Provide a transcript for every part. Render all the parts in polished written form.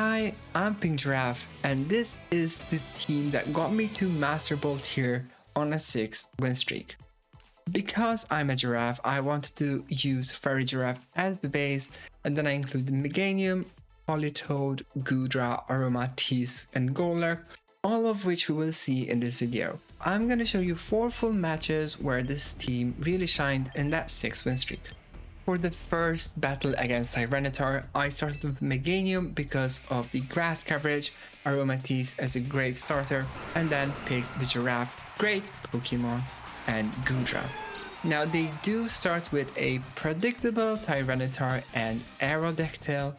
Hi, I'm Fargiiraf, and this is the team that got me to Master Ball tier on a 6 win streak. Because I'm a giraffe, I wanted to use Farigiraf as the base, and then I included Meganium, Politoed, Goodra, Aromatisse, and Golurk, all of which we will see in this video. I'm gonna show you 4 full matches where this team really shined in that 6 win streak. For the first battle against Tyranitar, I started with Meganium because of the grass coverage, Aromatisse as a great starter, and then picked the Giraffe, great Pokemon, and Goodra. Now they do start with a predictable Tyranitar and Aerodactyl.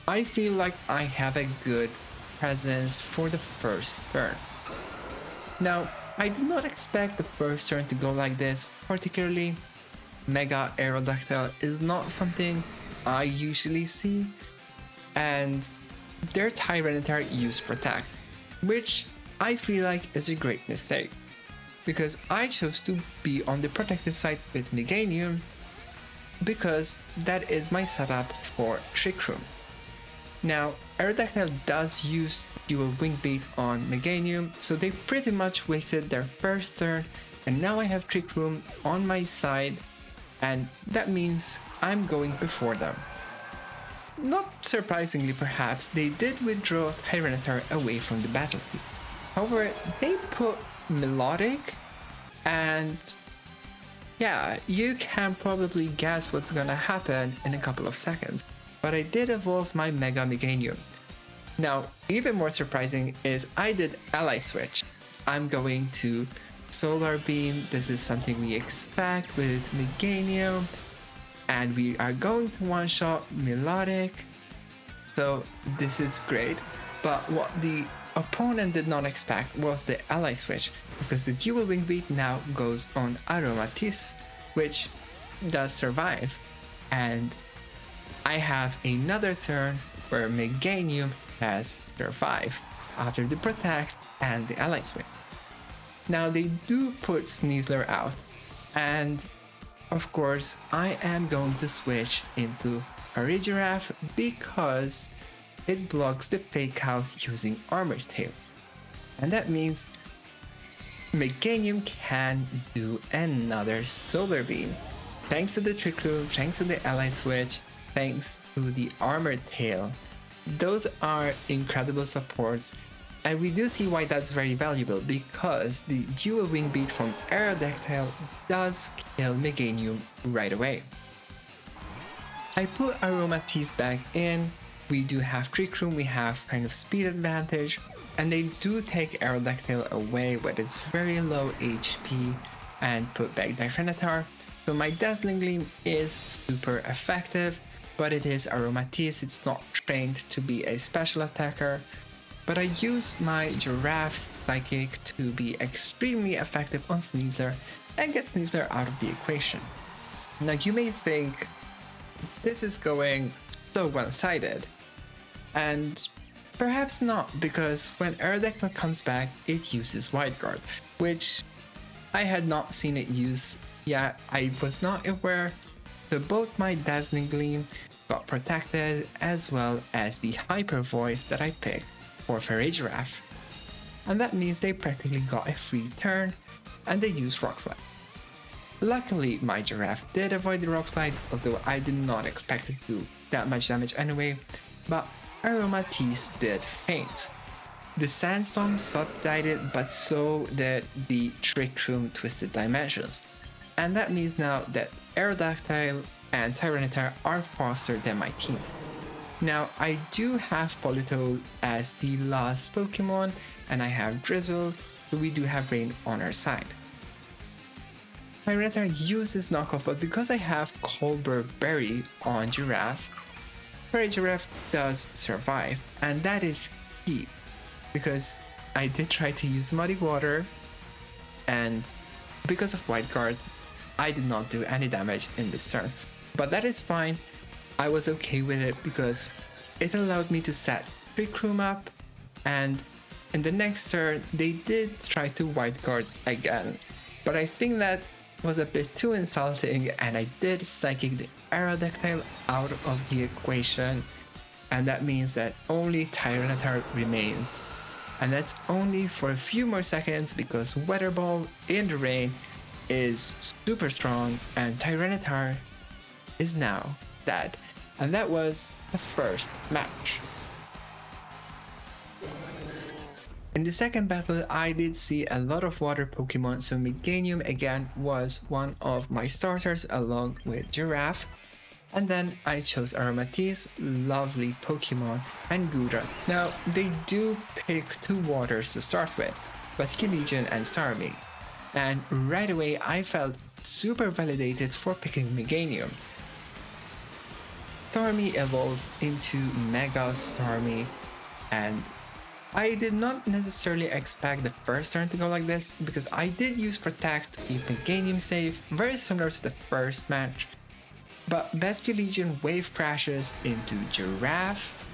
I feel like I have a good presence for the first turn. Now, I did not expect the first turn to go like this, particularly Mega Aerodactyl is not something I usually see, and their Tyranitar use Protect, which I feel like is a great mistake, because I chose to be on the protective side with Meganium, because that is my setup for Trick Room. Now, Aerodactyl does use dual Wing Beat on Meganium, so they pretty much wasted their first turn, and now I have Trick Room on my side, and that means I'm going before them. Not surprisingly perhaps, they did withdraw Tyranitar away from the battlefield. However, they put Melodic, and yeah, you can probably guess what's gonna happen in a couple of seconds. But I did evolve my Mega Meganium. Now, even more surprising is I did Ally Switch. I'm going to Solar Beam. This is something we expect with Meganium, and we are going to one-shot Melodic, so this is great. But what the opponent did not expect was the Ally Switch, because the dual Wing Beat now goes on Aromatisse, which does survive, and I have another turn where Meganium has survived after the Protect and the Ally Switch. Now they do put Sneasler out, and of course I am going to switch into Farigiraf because it blocks the fake out using Armor Tail. And that means Meganium can do another Solar Beam. Thanks to the Trick Room, thanks to the Ally Switch, thanks to the Armor Tail. Those are incredible supports. And we do see why that's very valuable, because the dual Wing Beat from Aerodactyl does kill Meganium right away. I put Aromatisse back in, we do have Trick Room, we have kind of speed advantage, and they do take Aerodactyl away with its very low HP and put back Tyranitar. So my Dazzling Gleam is super effective, but it is Aromatisse, it's not trained to be a special attacker. But I use my Giraffe's Psychic to be extremely effective on Sneasler and get Sneasler out of the equation. Now you may think this is going so one-sided, and perhaps not, because when Aerodactyl comes back it uses Wide Guard, which I had not seen it use yet, I was not aware, so both my Dazzling Gleam got protected as well as the Hyper Voice that I picked for Farigiraf, and that means they practically got a free turn and they used Rock Slide. Luckily my Giraffe did avoid the Rock Slide, although I did not expect it to do that much damage anyway, but Aromatisse did faint. The Sandstorm sub-died it, but so did the Trick Room Twisted Dimensions, and that means now that Aerodactyl and Tyranitar are faster than my team. Now I do have Politoed as the last Pokemon, and I have Drizzle, so we do have Rain on our side. Tyranitar uses knockoff, but because I have Colbur Berry on Giraffe, Farigiraf does survive, and that is key, because I did try to use Muddy Water, and because of Wide Guard, I did not do any damage in this turn. But that is fine, I was okay with it because it allowed me to set Trick Room up, and in the next turn they did try to Wide Guard again, but I think that was a bit too insulting, and I did Psychic the Aerodactyl out of the equation, and that means that only Tyranitar remains. And that's only for a few more seconds because Weather Ball in the rain is super strong and Tyranitar is now dead. And that was the first match. In the second battle, I did see a lot of water Pokemon, so Meganium again was one of my starters along with Giraffe. And then I chose Aromatisse, lovely Pokemon, and Goodra. Now, they do pick two waters to start with, Basculegion and Starmie. And right away, I felt super validated for picking Meganium. Starmie evolves into Mega Starmie, and I did not necessarily expect the first turn to go like this because I did use Protect to keep Meganium safe, very similar to the first match. But Basculegion wave crashes into Giraffe,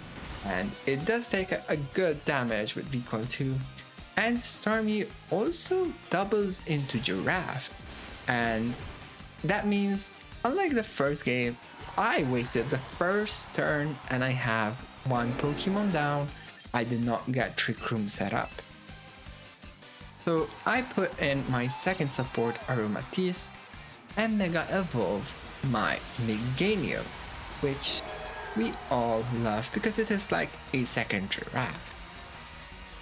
and it does take a good damage with recoil too. And Starmie also doubles into Giraffe, and that means, unlike the first game, I wasted the first turn and I have one Pokemon down. I did not get Trick Room set up. So I put in my second support Aromatisse and Mega Evolve my Meganium, which we all love because it is like a second Giraffe.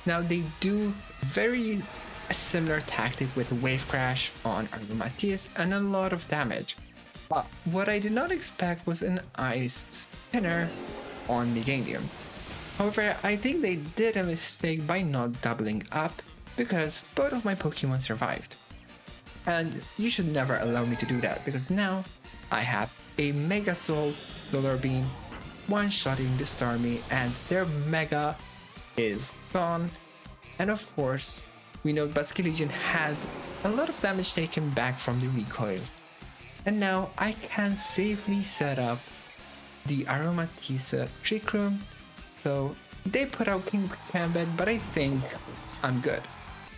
Now they do very similar tactic with Wave Crash on Aromatisse and a lot of damage. But what I did not expect was an Ice Spinner on Meganium. However, I think they did a mistake by not doubling up because both of my Pokemon survived. And you should never allow me to do that because now I have a Mega Soul Solar Beam one-shotting the Starmie and their Mega is gone. And of course, we know Basculegion had a lot of damage taken back from the recoil. And now I can safely set up the Aromatisse Trick Room. So they put out Kingambit, but I think I'm good.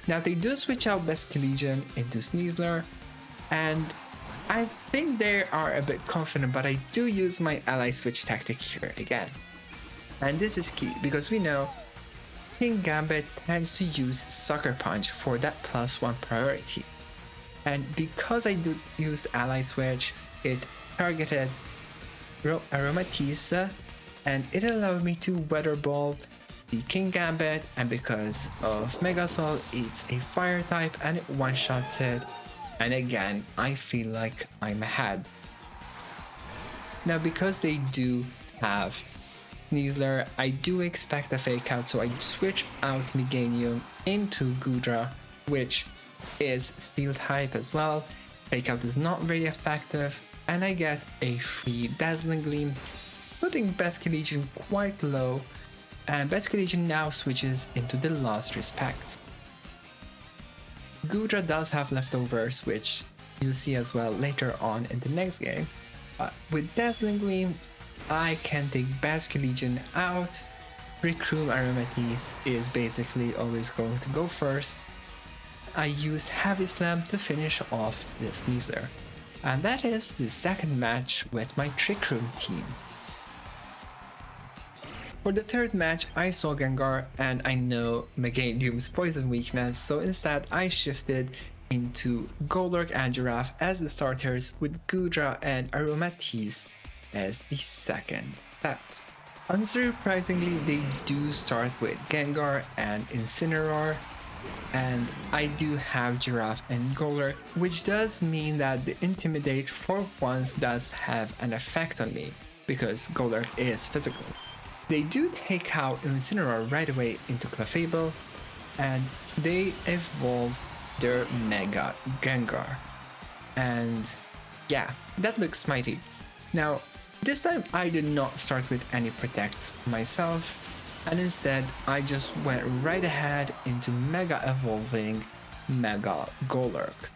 Now they do switch out Basculegion into Sneasler, and I think they are a bit confident, but I do use my ally switch tactic here again. And this is key because we know Kingambit tends to use Sucker Punch for that +1 priority. And because I do use ally switch, it targeted Aromatisse and it allowed me to Weather Ball the Kingambit, and because of Mega Soul, it's a fire type and it one-shots it. And again, I feel like I'm ahead. Now because they do have Sneasler, I do expect a fake out, so I switch out Meganium into Goodra, which is Steel type as well. Fake out is not very effective, and I get a free Dazzling Gleam, putting Basculegion quite low, and Basculegion now switches into the Lost Respects. Goodra does have leftovers, which you'll see as well later on in the next game. With Dazzling Gleam, I can take Basculegion out. Trick Room Aromatisse is basically always going to go first. I used Heavy Slam to finish off the Sneasler. And that is the second match with my Trick Room team. For the third match, I saw Gengar and I know Meganium's poison weakness, so instead I shifted into Golurk and Giraffe as the starters with Goodra and Aromatisse as the second set. Unsurprisingly, they do start with Gengar and Incineroar, and I do have Giraffe and Golurk, which does mean that the Intimidate for once does have an effect on me, because Golurk is physical. They do take out Incineroar right away into Clefable, and they evolve their Mega Gengar. And yeah, that looks mighty. Now, this time I did not start with any protects myself, and instead I just went right ahead into Mega Evolving Mega Golurk.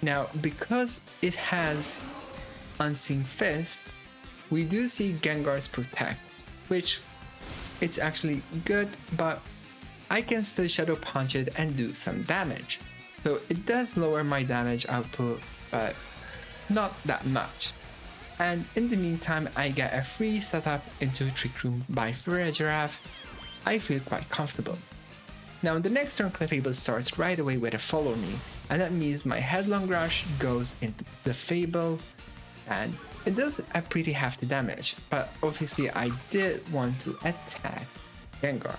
Now, because it has Unseen Fist, we do see Gengar's Protect, which it's actually good, but I can still Shadow Punch it and do some damage. So it does lower my damage output, but not that much. And in the meantime, I get a free setup into Trick Room by Farigiraf. I feel quite comfortable. Now, the next turn, Clefable starts right away with a Follow Me, and that means my Headlong Rush goes into the Fable, and it does a pretty hefty damage, but obviously I did want to attack Gengar.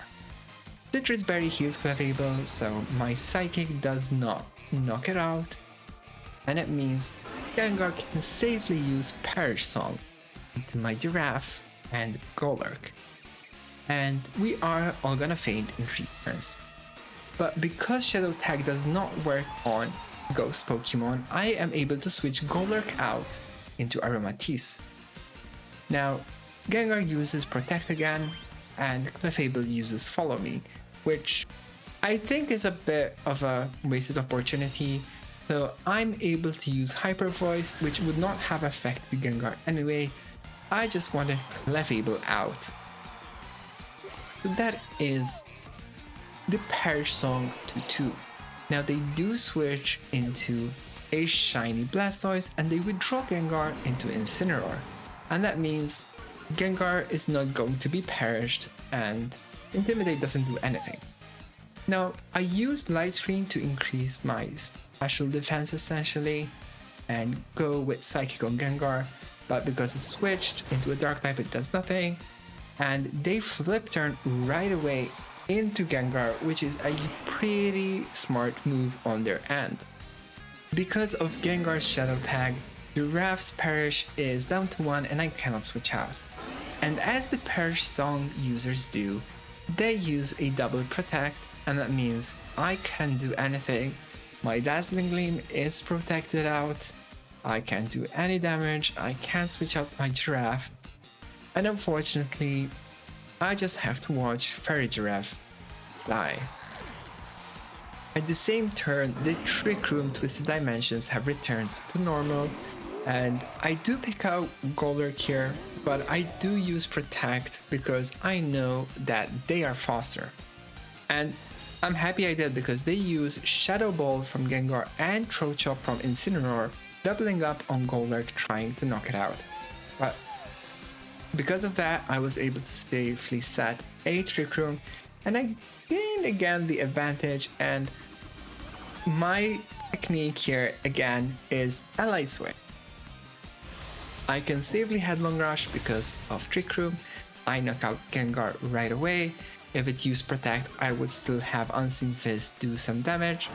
Citrus Berry heals Clefable, so my Psychic does not knock it out, and it means Gengar can safely use Perish Song into my Giraffe and Golurk. And we are all gonna faint in 3 turns. But because Shadow Tag does not work on Ghost Pokemon, I am able to switch Golurk out into Aromatisse. Now, Gengar uses Protect again, and Clefable uses Follow Me, which I think is a bit of a wasted opportunity, so I'm able to use Hyper Voice, which would not have affected Gengar anyway. I just wanted Clefable out. So that is the Perish Song to 2. Now they do switch into a shiny Blastoise and they withdraw Gengar into Incineroar. And that means Gengar is not going to be perished and Intimidate doesn't do anything. Now I used Light Screen to increase my special defense essentially and go with Psychic on Gengar, but because it switched into a Dark type it does nothing. And they flip turn right away into Gengar, which is a pretty smart move on their end. Because of Gengar's Shadow Tag, Giraffe's Perish is down to 1 and I cannot switch out. And as the Perish Song users do, they use a double Protect, and that means I can't do anything. My Dazzling Gleam is protected out, I can't do any damage, I can't switch out my Giraffe, and unfortunately, I just have to watch Farigiraf die. At the same turn, the Trick Room Twisted Dimensions have returned to normal, and I do pick out Golurk here, but I do use Protect because I know that they are faster. And I'm happy I did because they use Shadow Ball from Gengar and Throat Chop from Incineroar, doubling up on Golurk trying to knock it out. But because of that, I was able to safely set a Trick Room, and I gained again the advantage, and my technique here again is a Light Swing. I can safely Headlong Rush because of Trick Room, I knock out Gengar right away. If it used Protect, I would still have Unseen Fist do some damage,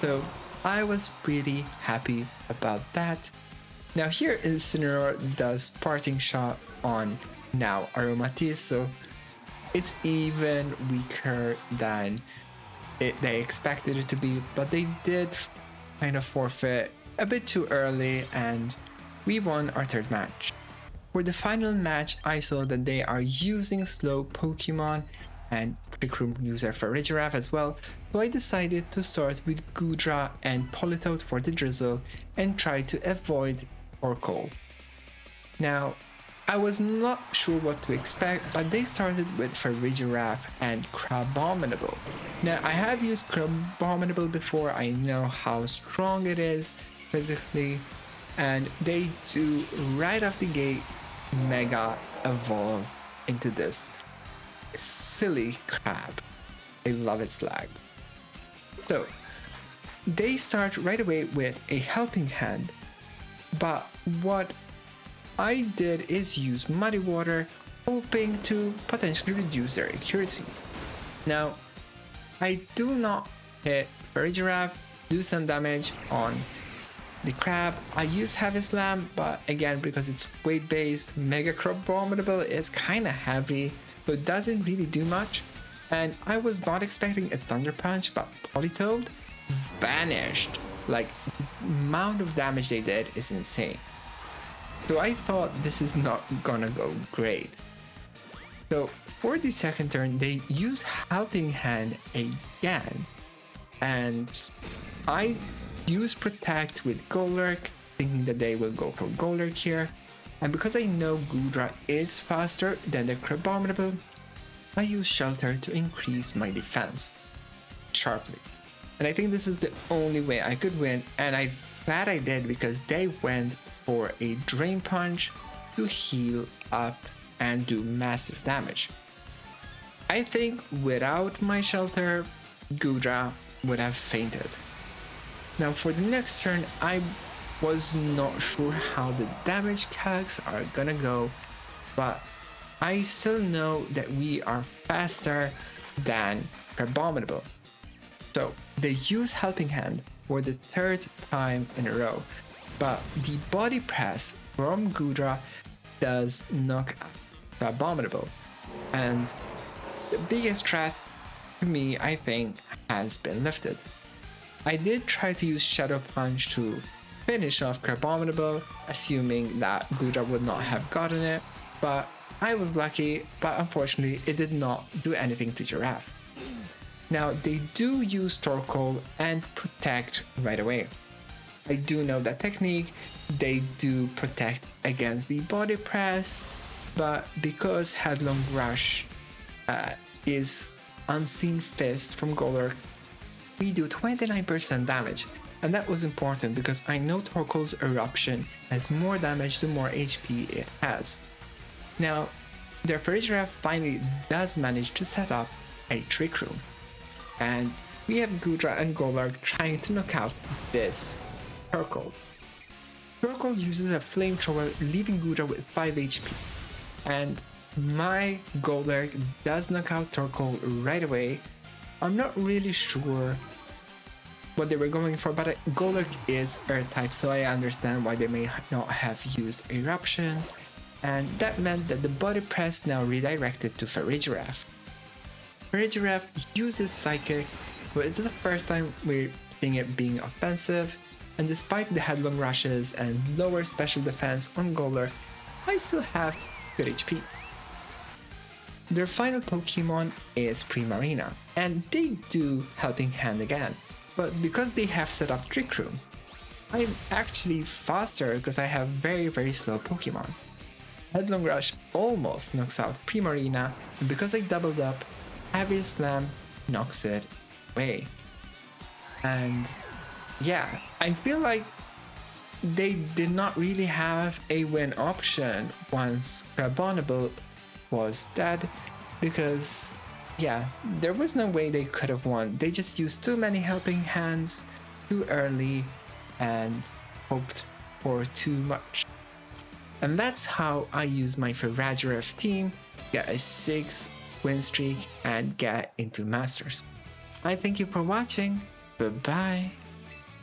so I was pretty happy about that. Now here Incineroar does Parting Shot on now Aromatisse, so it's even weaker than they expected it to be, but they did kind of forfeit a bit too early and we won our third match. For the final match, I saw that they are using slow Pokemon and Trick Room user Farigiraf as well, so I decided to start with Goodra and Politoed for the drizzle and try to avoid Orko. Now, I was not sure what to expect, but they started with Farigiraf and Crabominable. Now, I have used Crabominable before, I know how strong it is physically, and they do right off the gate Mega Evolve into this silly crab. I love its lag. So, they start right away with a Helping Hand, but what I did is use Muddy Water, hoping to potentially reduce their accuracy. Now, I do not hit Farigiraf, do some damage on the crab. I use Heavy Slam, but again, because it's weight based, Mega Crabominable is kinda heavy, so it doesn't really do much. And I was not expecting a Thunder Punch, but Politoed vanished. Like, the amount of damage they did is insane. So I thought this is not gonna go great. So for the second turn, they used Helping Hand again. And I used Protect with Golurk, thinking that they will go for Golurk here. And because I know Goodra is faster than the Crabominable, I used Shelter to increase my defense sharply. And I think this is the only way I could win, and I'm glad I did because they went for a Drain Punch to heal up and do massive damage. I think without my shelter, Goodra would have fainted. Now for the next turn, I was not sure how the damage calcs are gonna go, but I still know that we are faster than Crabominable. So they use Helping Hand for the third time in a row, but the body press from Goodra does knock out Crabominable, and the biggest threat to me, I think, has been lifted. I did try to use Shadow Punch to finish off Crabominable, assuming that Goodra would not have gotten it, but I was lucky, but unfortunately it did not do anything to Giraffe. Now they do use Torkoal and Protect right away. I do know that technique, they do protect against the body press, but because Headlong Rush is Unseen Fist from Golurk, we do 29% damage, and that was important because I know Torkoal's Eruption has more damage the more HP it has. Now, their Farigiraf finally does manage to set up a Trick Room, and we have Goodra and Golurk trying to knock out this Torkoal. Torkoal uses a Flamethrower, leaving Goodra with 5 HP, and my Golurk does knock out Torkoal right away. I'm not really sure what they were going for, but Golurk is Earth type, so I understand why they may not have used Eruption, and that meant that the body press now redirected to Farigiraf. Farigiraf uses Psychic, but it's the first time we're seeing it being offensive, and despite the Headlong Rushes and lower special defense on Golurk, I still have good HP. Their final Pokemon is Primarina, and they do Helping Hand again, but because they have set up Trick Room, I'm actually faster because I have very slow Pokemon. Headlong Rush almost knocks out Primarina, and because I doubled up, Heavy Slam knocks it away. And yeah, I feel like they did not really have a win option once Crabominable was dead, because yeah, there was no way they could have won. They just used too many Helping Hands too early and hoped for too much. And that's how I use my Farigiraf team, get a 6 win streak and get into Masters. I thank you for watching. Goodbye.